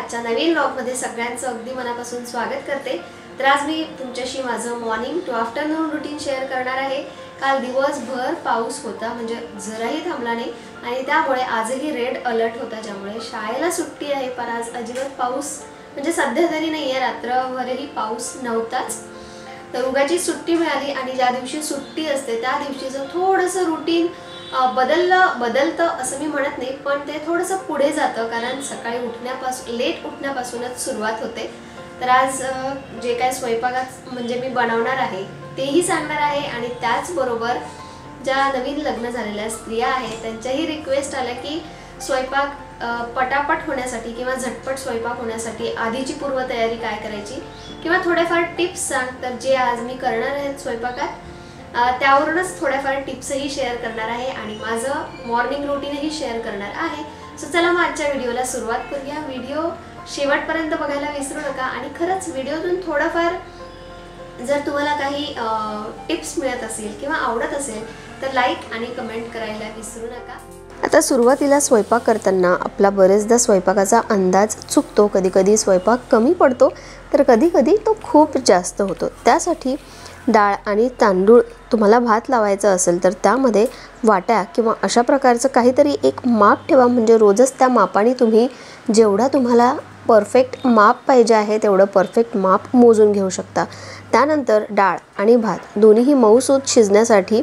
आजच्या नवीन व्लॉगमध्ये सगळ्यांचं अगदी मनापासून स्वागत करते। तर आज मी तुमच्याशी माझं morning to afternoon routine share करणार आहे। काल दिवसभर पाऊस होता, म्हणजे जराही थांबला नाही आणि त्यामुळे आजही रेड अलर्ट होता, ज्यामुळे शाळेला सुट्टी आहे। पण आज अजिबात पाऊस म्हणजे सध्या तरी नाही आहे, रात्रभरही पाऊस नव्हताच। तर उगाची सुट्टी मिळाली आणि ज्या दिवशी सुट्टी असते त्या दिवशीचं थोडंसं रुटीन बदलतं असं मी म्हणत नाही, पण ते थोडंसं पुढे जातं, कारण सकाळी लेट उठण्यापासूनच सुरुवात होते। तर आज जे काय स्वयंपाकात म्हणजे मी बनवणार आहे तेही सांगणार आहे आणि त्याचबरोबर ज्या नवीन लग्न झालेल्या स्त्रिया आहेत त्यांच्याही रिक्वेस्ट आल्या की स्वयंपाक पटापट होण्यासाठी किंवा झटपट स्वयंपाक होण्यासाठी आधीची पूर्वतयारी काय करायची किंवा थोडेफार टिप्स सांग। तर जे आज मी करणार आहे स्वयंपाकात त्यावरूनच थोड्याफार टिप्सही शेअर करणार आहे आणि माझं मॉर्निंग रुटीनही शेअर करणार आहे। सो चला मग आजच्या व्हिडिओला सुरुवात करूया। व्हिडिओ शेवटपर्यंत बघायला विसरू नका आणि खरंच व्हिडिओतून थोडंफार जर तुम्हाला काही टिप्स मिळत असेल किंवा आवडत असेल तर लाईक आणि कमेंट करायला विसरू नका। आता सुरुवातीला स्वयंपाक करताना आपला बरेचदा स्वयंपाकाचा अंदाज चुकतो, कधी स्वयंपाक कमी पडतो तर कधी तो खूप जास्त होतो। त्यासाठी डाळ आणि तांदूळ तुम्हाला भात लावायचा असेल तर त्यामध्ये वाट्या किंवा अशा प्रकारचं काहीतरी एक माप ठेवा, म्हणजे रोजच त्या मापाने तुम्ही जेवढा तुम्हाला परफेक्ट माप पाहिजे आहे तेवढं परफेक्ट माप मोजून घेऊ शकता। त्यानंतर डाळ आणि भात दोन्हीही मऊसूत शिजण्यासाठी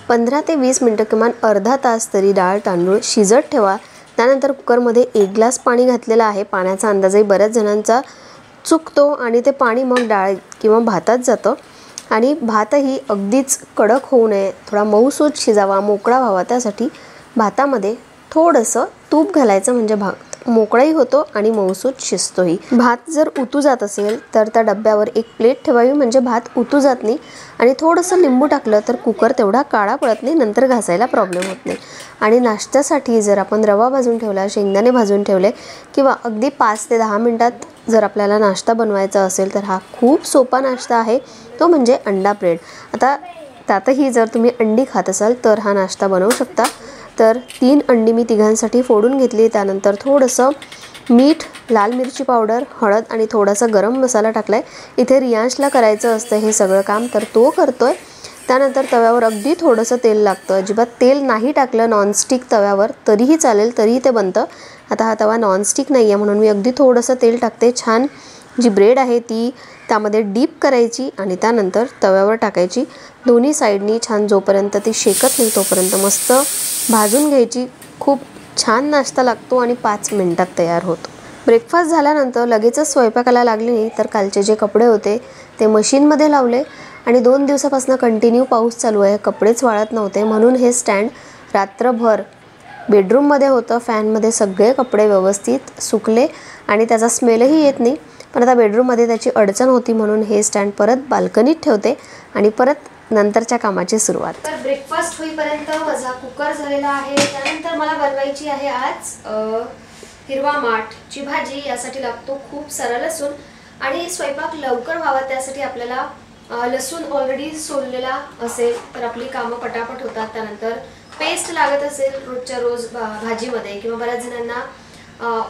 15 ते 20 मिनिटं किमान अर्धा तास तरी डाळ तांदूळ शिजत ठेवा। त्यानंतर कुकरमध्ये 1 ग्लास पाणी घातलेलं आहे। पाण्याचा अंदाजही बऱ्याच जणांचा चुकतो आणि ते पाणी मग डाळ किंवा भातात जातं आणि भातही अगदीच कडक होऊ नये, थोडा मऊसूत शिजावा, मोकळा व्हावा। त्यासाठी भातामध्ये थोडंसं तूप घालायचं, म्हणजे भात मोकळाही होतो आणि मऊसूत शिजतोही। भात जर उतू जात असेल तर त्या डब्यावर एक प्लेट ठेवावी, म्हणजे भात उतू जात नाही आणि थोडंसं लिंबू टाकलं तर कुकर तेवढा काळा पडत नाही, नंतर घासायला प्रॉब्लेम होत नाही। आणि नाश्त्यासाठी जर आपण रवा भाजून ठेवला, शेंगदाणे भाजून ठेवले किंवा अगदी 5 ते 10 मिनिटात जर आपल्याला नाश्ता बनवायचा असेल तर हा खूप सोपा नाश्ता आहे, तो म्हणजे अंडा ब्रेड। आता त्यातही जर तुम्ही अंडी खात असाल तर हा नाश्ता बनवू शकता। तर 3 अंडी मी तिघांसाठी फोडून घेतली। त्यानंतर थोडंसं मीठ, लाल मिरची पावडर, हळद आणि थोडासा गरम मसाला टाकलाय। इथे रियांशला करायचं असतं हे सगळं काम, तर तो करतोय। त्यानंतर तव्यावर अगदी थोडंसं तेल लागतं, अजिबात तेल नाही टाकलं नॉनस्टिक तव्यावर तरीही चालेल, तरीही ते बनतं। आता हा तवा नॉनस्टिक नाही आहे म्हणून मी अगदी थोडंसं तेल टाकते। छान जी ब्रेड आहे ती त्यामध्ये डीप करायची आणि त्यानंतर तव्यावर टाकायची। दोन्ही साईडनी छान जोपर्यंत ती शेकत नाही तोपर्यंत मस्त भाजून घ्यायची। खूप छान नाश्ता लागतो आणि 5 मिनिटात तयार होतो। ब्रेकफास्ट झाल्यानंतर लगेचच स्वयंपाकाला लागली नाही तर कालचे जे कपडे होते ते मशीनमध्ये लावले आणि 2 दिवसापासून कंटिन्यू पाऊस चालू आहे, कपडेच वाळत नव्हते म्हणून हे स्टँड रात्रभर बेडरूममध्ये होतं। फॅनमध्ये सगळे कपडे व्यवस्थित सुकले आणि त्याचा स्मेलही येत नाही, पण आता बेडरूममध्ये त्याची अडचण होती म्हणून हे स्टँड परत बाल्कनीत ठेवते आणि परत नंतरच्या कामाची सुरुवात। तर ब्रेकफास्ट होईपर्यंत माझा कुकर झालेला आहे। त्यानंतर मला बनवायची आहे आज हिरवा माठची भाजी। यासाठी लागतो खूप सारा लसूण आणि स्वयंपाक लवकर व्हावा त्यासाठी आपल्याला लसूण ऑलरेडी सोललेला असेल तर आपली कामं पटापट होतात। त्यानंतर पेस्ट लागत असेल रोजच्या रोज भाजीमध्ये किंवा बऱ्याच जणांना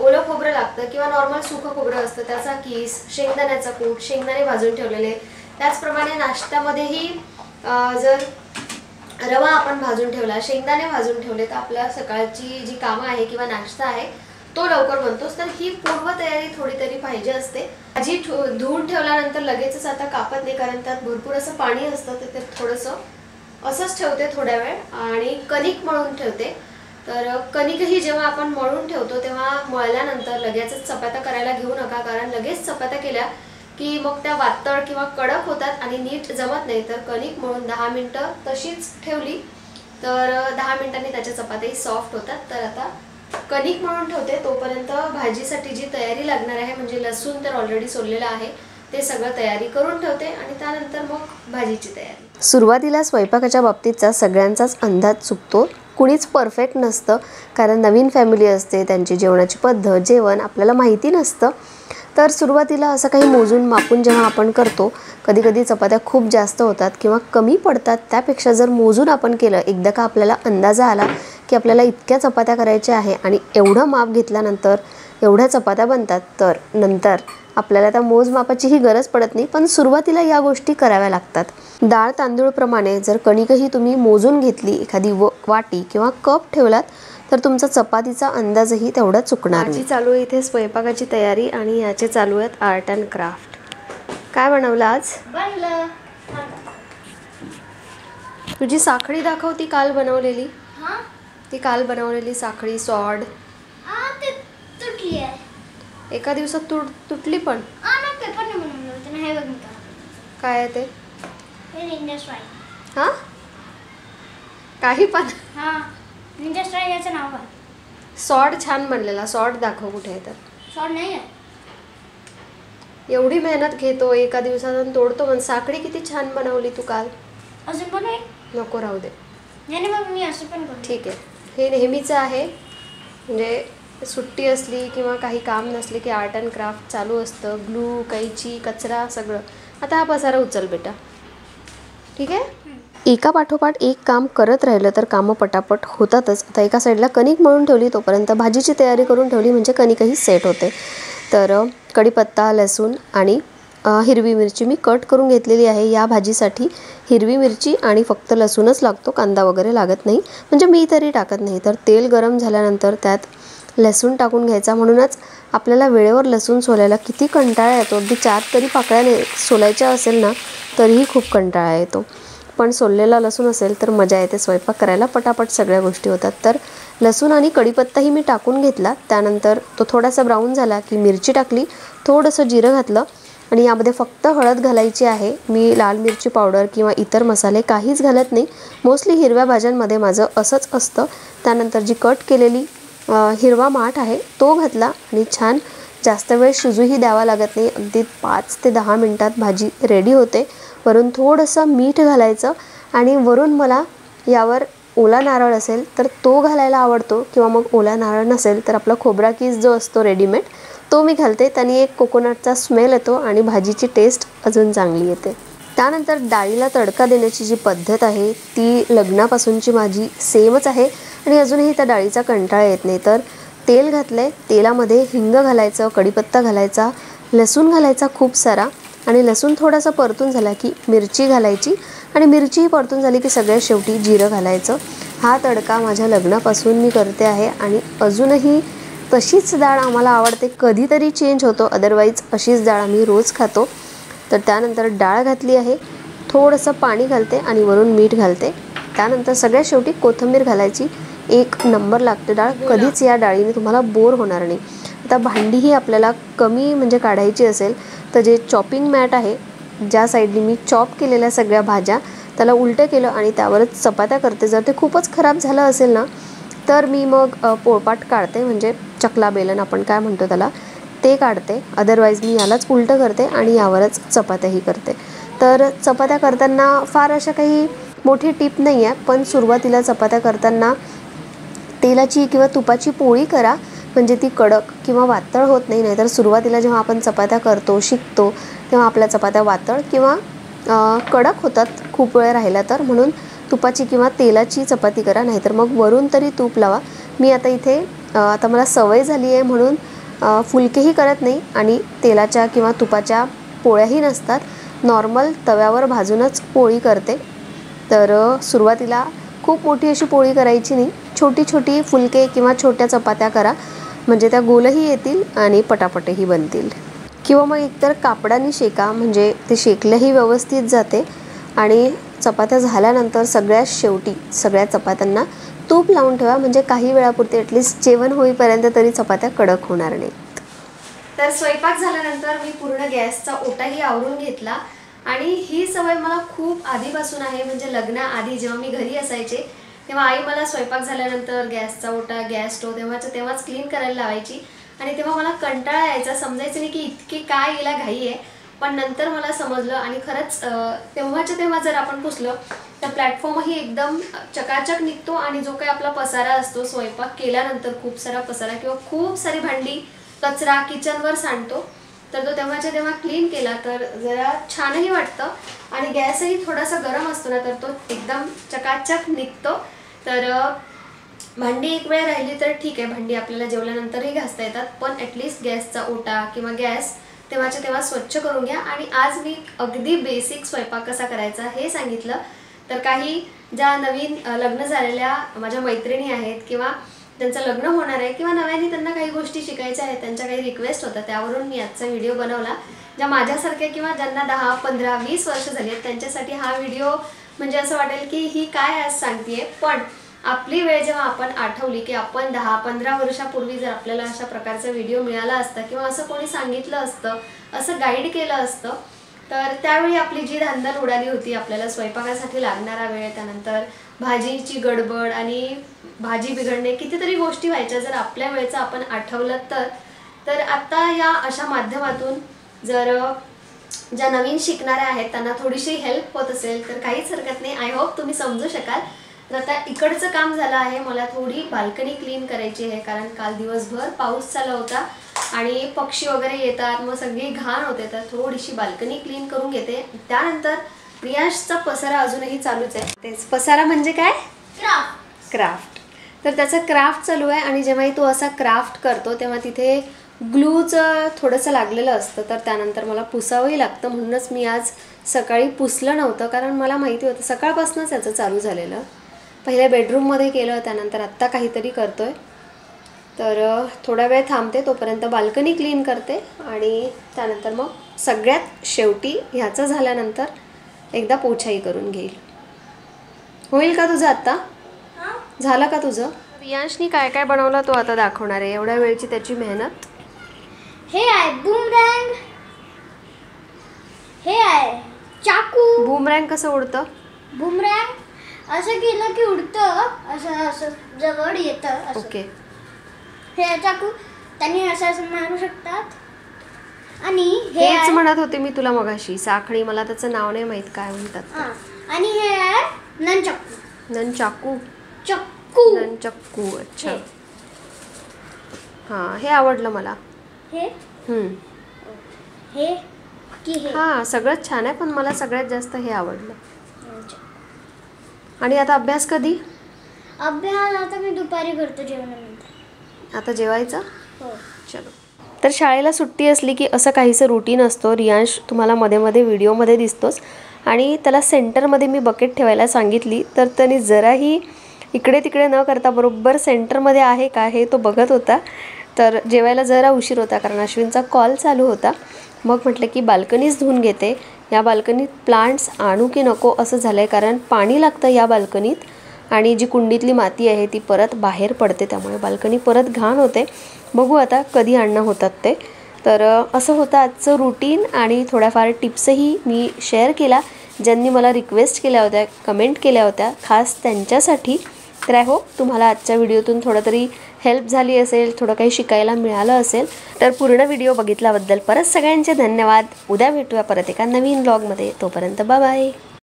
ओलं खोबरं लागतं किंवा नॉर्मल सुकं खोबरं असतं, त्याचा कीस, शेंगदाण्याचा कूट, शेंगदाणे भाजून ठेवलेले। त्याचप्रमाणे नाश्त्यामध्येही जर रवा आपण भाजून ठेवला, शेंगदाणे भाजून ठेवले तर आपल्या सकाळची जी कामं आहे किंवा नाश्ता आहे तो लवकर बनतोच। तर ही पूर्वतयारी थोडी तरी पाहिजे असते। भाजी धुवून ठेवल्यानंतर लगेचच आता कापत नाही, कारण त्यात भरपूर असं पाणी असतं, तर ते थोडंसं असंच ठेवते थोड्या वेळ आणि कणिक मळून ठेवते। तर कणिकही जेव्हा आपण मळून ठेवतो तेव्हा मळल्यानंतर लगेचच चपात्या करायला घेऊ नका, कारण लगेच चपात्या केल्या की मग त्या वातळ किंवा कडक होतात आणि नीट जमत नाही। तर कणिक मळून 10 मिनिटं तशीच ठेवली तर 10 मिनिटांनी त्याच्या चपात्याही सॉफ्ट होतात। तर आता कणिक मळून ठेवते, तोपर्यंत भाजीसाठी जी तयारी लागणार आहे म्हणजे लसूण तर ऑलरेडी सोललेलं आहे ते सगळं तयारी करून ठेवते आणि त्यानंतर मग भाजीची तयारी। सुरुवातीला स्वयंपाकाच्या बाबतीतचा सगळ्यांचाच अंदाज चुकतो, कुणीच परफेक्ट नसतं, कारण नवीन फॅमिली असते, त्यांची जेवणाची पद्धत, जेवण आपल्याला माहिती नसतं। तर सुरुवातीला असं काही मोजून मापून जेव्हा आपण करतो कधी चपात्या खूप जास्त होतात किंवा कमी पडतात, त्यापेक्षा जर मोजून आपण केलं, एकदा का आपल्याला अंदाजा आला की आपल्याला इतक्या चपात्या करायच्या आहे आणि एवढं माप घेतल्यानंतर एवढ्या चपात्या बनतात, तर नंतर आपल्याला त्या मोजमापाचीही गरज पडत नाही, पण सुरुवातीला या गोष्टी कराव्या लागतात. डाळ तांदूळप्रमाणे जर कणिकही तुम्ही मोजून घेतली, एखादी वाटी किंवा कप ठेवलात, तर तुमचा चपातीचा अंदाजही तेवढा चुकणार नाही. चालू आहे इथे स्वयंपाकाची तयारी आणि याचे चालू आहेत आर्ट अँड क्राफ्ट. काय बनवलं आज? तुझी साखळी दाखव, ती काल बनवलेली. ती काल बनवलेली साखळी, सॉर्ड. एका दिवसात तुटली पण. काय आहे ते? हा, काही पण. सॉर्ड छान बनलेला. सॉर्ड दाखव कुठे आहे. तर सॉर्ड नाही आहे. एवढी मेहनत घेतो, एका दिवसात तोडतो. पण साखळी किती छान बनवली तू काल. अजून पण आहे? नको, राहू दे. नाही मग मी असं पण करतो. ठीक आहे. हे नेहमीचं आहे, म्हणजे सुट्टी असली किंवा काही काम नसले की आर्ट अँड क्राफ्ट चालू असतं. ग्लू, कैची, कचरा सगळं. आता हा पसारा उचल बेटा. ठीक आहे. एका पाठोपाठ एक काम करत राहिलं तर कामं पटापट होतातच. आता एका साईडला कणिक मळून ठेवली, तोपर्यंत भाजीची तयारी करून ठेवली, म्हणजे कणिकही सेट होते. तर कढीपत्ता, लसूण आणि हिरवी मिरची मी कट करून घेतलेली आहे. या भाजीसाठी हिरवी मिरची आणि फक्त लसूणच लागतो, कांदा वगैरे लागत नाही, म्हणजे मी तरी टाकत नाही. तर तेल गरम झाल्यानंतर त्यात लसूण टाकून घ्यायचा. म्हणूनच आपल्याला वेळेवर लसूण सोलायला किती कंटाळा येतो. अगदी 4 तरी पाकळ्या सोलायच्या असेल ना, तरीही खूप कंटाळा येतो. पण सोललेला लसूण असेल तर मजा येते स्वयंपाक करायला, पटापट सगळ्या गोष्टी होतात. तर लसूण आणि कढीपत्ताही मी टाकून घेतला. त्यानंतर तो थोडासा ब्राऊन झाला की मिरची टाकली, थोडंसं जिरं घातलं आणि यामध्ये फक्त हळद घालायची आहे. मी लाल मिरची पावडर किंवा इतर मसाले काहीच घालत नाही. मोस्टली हिरव्या भाज्यांमध्ये माझं असंच असतं. त्यानंतर जी कट केलेली हिरवा माठ आहे तो घातला आणि छान जास्त वेळ शिजूही द्यावा लागत नाही. अगदी 5 ते 10 मिनटात भाजी रेडी होते. वरून थोडंसं मीठ घालायचं आणि वरून मला यावर ओला नारळ असेल तर तो घालायला आवडतो, किंवा मग ओला नारळ नसेल तर आपला खोबरा कीस जो असतो रेडीमेड तो मी घालते. त्याने एक कोकोनटचा स्मेल येतो आणि भाजीची टेस्ट अजून चांगली येते. त्यानंतर डाळीला तडका देण्याची जी पद्धत आहे ती लग्नापासूनची माझी सेमच आहे आणि अजूनही त्या डाळीचा कंटाळा येत नाही. तर तेल घातले, तेलामध्ये हिंग घालायचं, कढीपत्ता घालायचा, लसूण घालायचा खूप सारा, आणि लसूण थोडासा परतून झाला की मिरची घालायची, आणि मिरचीही परतून झाली की सगळ्यात शेवटी जिरं घालायचं. हा तडका माझ्या लग्नापासून मी करते आहे आणि अजूनही तशीच डाळ आम्हाला आवडते. कधीतरी चेंज होतो, अदरवाईज अशीच डाळ आम्ही रोज खातो. तर त्यानंतर डाळ घातली आहे, थोडंसं पाणी घालते आणि वरून मीठ घालते. त्यानंतर सगळ्यात शेवटी कोथिंबीर घालायची. एक नंबर लागते डाळ. कधीच या डाळीने तुम्हाला बोर होणार नाही. आता भांडीही आपल्याला कमी म्हणजे काढायची असेल तर जे चॉपिंग मॅट आहे, ज्या साईडनी मी चॉप केलेल्या सगळ्या भाज्या त्याला उलटं केलं आणि त्यावरच चपात्या करते. जर ते खूपच खराब झालं असेल ना तर मी मग पोळपाट काढते, म्हणजे चकला बेलन आपण काय म्हणतो त्याला, ते काढते. अदरवाईज मी यालाच उलटं करते आणि यावरच चपात्याही करते. तर चपात्या करताना फार अशा काही मोठी टिप नाही आहे, पण सुरुवातीला चपात्या करताना तेलाची किंवा तुपाची पोळी करा, म्हणजे ती कडक किंवा वातळ होत नाही. नाहीतर सुरुवातीला जेव्हा आपण चपात्या करतो, शिकतो, तेव्हा आपल्या चपात्या वातळ किंवा कडक होतात खूप वेळ राहिला तर. म्हणून तुपाची किंवा तेलाची चपाती करा, नाहीतर मग वरून तरी तूप लावा. मी आता इथे आता मला सवय झाली आहे म्हणून फुलकेही करत नाही आणि तेलाच्या किंवा तुपाच्या पोळ्याही नसतात. नॉर्मल तव्यावर भाजूनच पोळी करते. तर सुरुवातीला खूप मोठी अशी पोळी करायची नाही, छोटी छोटी फुलके किंवा छोट्या चपात्या करा, म्हणजे त्या गोलही येतील आणि पटापटही बनतील. किंवा मग एकतर कापडाने शेका, म्हणजे ते शेकलंही व्यवस्थित जाते. आणि चपात्या झाल्यानंतर सगळ्यात शेवटी सगळ्या चपात्यांना तूप लावून ठेवा, म्हणजे काही वेळापुरते ॲटलिस्ट जेवण होईपर्यंत तरी चपात्या कडक होणार नाहीत. तर स्वयंपाक झाल्यानंतर मी पूर्ण गॅसचा ओटाही आवरून घेतला. आणि ही सवय मला खूप आधीपासून आहे, म्हणजे लग्नाआधी जेव्हा मी घरी असायचे तेव्हा आई मला स्वयंपाक झाल्यानंतर गॅसचा ओटा, गॅस स्टोव तेव्हाच क्लीन करायला लावायची. आणि तेव्हा मला कंटाळा यायचा, समजायचं नाही की इतकी काय हिला घाई आहे. पण नंतर मला समजलं आणि खरंच तेव्हा जर आपण पुसलं तर प्लॅटफॉर्मही एकदम चकाचक निघतो. आणि जो काही आपला पसारा असतो स्वयंपाक केल्यानंतर, खूप सारा पसारा किंवा खूप सारी भांडी, कचरा किचनवर सांडतो, तर तो तेव्हा क्लीन केला तर जरा छानही वाटतं. आणि गॅसही थोडासा गरम असतो ना तर तो एकदम चकाचक निघतो. तर भांडी एक वेळ राहिली तर ठीक आहे, भांडी आपल्याला जेवल्यानंतरही घासता येतात, पण ॲटलिस्ट गॅसचा ओटा किंवा गॅस तेव्हाच्या तेव्हा स्वच्छ करून घ्या. आणि आज मी अगदी बेसिक स्वयंपाक कसा करायचा हे सांगितलं. तर काही ज्या नवीन लग्न झालेल्या माझ्या मैत्रिणी आहेत किंवा त्यांचं लग्न होणार आहे किंवा नव्याने त्यांना काही गोष्टी शिकायच्या आहेत, त्यांच्या काही रिक्वेस्ट होत्या, त्यावरून मी आजचा व्हिडिओ बनवला. ज्या माझ्यासारख्या किंवा ज्यांना 10, 15, 20 वर्ष झाली आहेत त्यांच्यासाठी हा व्हिडिओ म्हणजे असं वाटेल की ही काय आज सांगतेय. पण आपली वेळ जेव्हा आपण आठवली की आपण 10-15 वर्षापूर्वी जर आपल्याला अशा प्रकारचा व्हिडिओ मिळाला असता किंवा असं कोणी सांगितलं असतं, असं गाईड केलं असतं, तर त्यावेळी आपली जी धांदल उडाली होती, आपल्याला स्वयंपाकासाठी लागणारा वेळ, त्यानंतर भाजीची गडबड आणि भाजी बिघडणे, कितीतरी गोष्टी व्हायच्या. जर आपल्या वेळेचं आपण आठवलं तर आता या अशा माध्यमातून जर ज्या नवीन शिकणाऱ्या आहेत त्यांना थोडीशी हेल्प होत असेल तर काहीच हरकत नाही. आय होप तुम्ही समजू शकाल. तर आता इकडचं काम झालं आहे, मला थोडी बाल्कनी क्लीन करायची आहे, कारण काल दिवसभर पाऊस चालू होता आणि पक्षी वगैरे येतात, मग सगळी घाण होते. तर थोडीशी बाल्कनी क्लीन करून घेते. त्यानंतर प्रियांशचा पसारा अजूनही चालूच आहे. तेच पसारा म्हणजे काय? क्राफ्ट. तर त्याचं क्राफ्ट चालू आहे आणि जेव्हाही तो असा क्राफ्ट करतो तेव्हा तिथे ग्लूचं थोडंसं लागलेलं असतं, तर त्यानंतर मला पुसावंही लागतं. म्हणूनच मी आज सकाळी पुसलं नव्हतं, कारण मला माहिती होतं सकाळपासूनच याचं चालू झालेलं. पहिले बेडरूममध्ये केलं, त्यानंतर आत्ता काहीतरी करतोय. तर थोडा वेळ थांबते, तोपर्यंत बाल्कनी क्लीन करते आणि त्यानंतर मग सगळ्यात शेवटी ह्याचं झाल्यानंतर एकदा पोछाही करून घेईल. होईल का तुझं आत्ता? झालं का तुझं? रियांशनी काय काय बनवलं तो आता दाखवणार आहे. एवढ्या वेळची त्याची मेहनत. हे आहे बूमरँग, हे आहे चाकू. बूमरँग कसं उडतं? बूमरँग असं केलं की उडतं, असं असं जवळ येतं. ओके. हे चाकू त्यांनी असं मारू शकतात. आणि हेच म्हणत होते मी तुला मगाशी, साखळी. मला त्याचं नाव नाही माहित काय म्हणतात. आणि हे आहे ननचाकू. ननचाकू. चक्कू. ननचक्कू. अच्छा. हां, हे आवडलं मला. हे हे की हे? हां, सगळंच छान आहे, पण मला सगळ्यात जास्त हे आवडलं. आणि आता अभ्यास कधी? अभ्यास आता मी दुपारी करतो जेवणानंतर. आता जेवायचं? हो. चलो. तर शाळेला सुट्टी असली की असं काहीसं रुटीन असतो. रियांश तुम्हाला मध्ये मध्ये व्हिडिओमध्ये दिसतोच आणि त्याला सेंटरमध्ये मी बकेट ठेवायला सांगितली, तर त्याने जराही इकडे तिकडे न करता बरोबर सेंटरमध्ये आहे का हे तो बघत होता. तर जेवायला जरा उशीर होता कारण अश्विनचा कॉल चालू होता. मग म्हटलं की बाल्कनीच धुवून घेते. या बाल्कनीत प्लांट्स आणू की नको असं झालं आहे, कारण पाणी लागतं या बाल्कनीत आणि जी कुंडीतली माती आहे ती परत बाहेर पडते, त्यामुळे बाल्कनी परत घाण होते. बघू आता कधी आणणं होतात ते. तर असं होतं आजचं रुटीन आणि थोड्याफार टिप्सही मी शेअर केला ज्यांनी मला रिक्वेस्ट केल्या होत्या, कमेंट केल्या होत्या, खास त्यांच्यासाठी. तर आय होप तुम्हाला आजच्या व्हिडिओतून थोडं तरी हेल्प झाली असेल, थोडं काही शिकायला मिळालं असेल. तर पूर्ण व्हिडिओ बघितल्याबद्दल परत सगळ्यांचे धन्यवाद. उद्या भेटूया परत एका नवीन व्लॉगमध्ये. तोपर्यंत बाय बाय.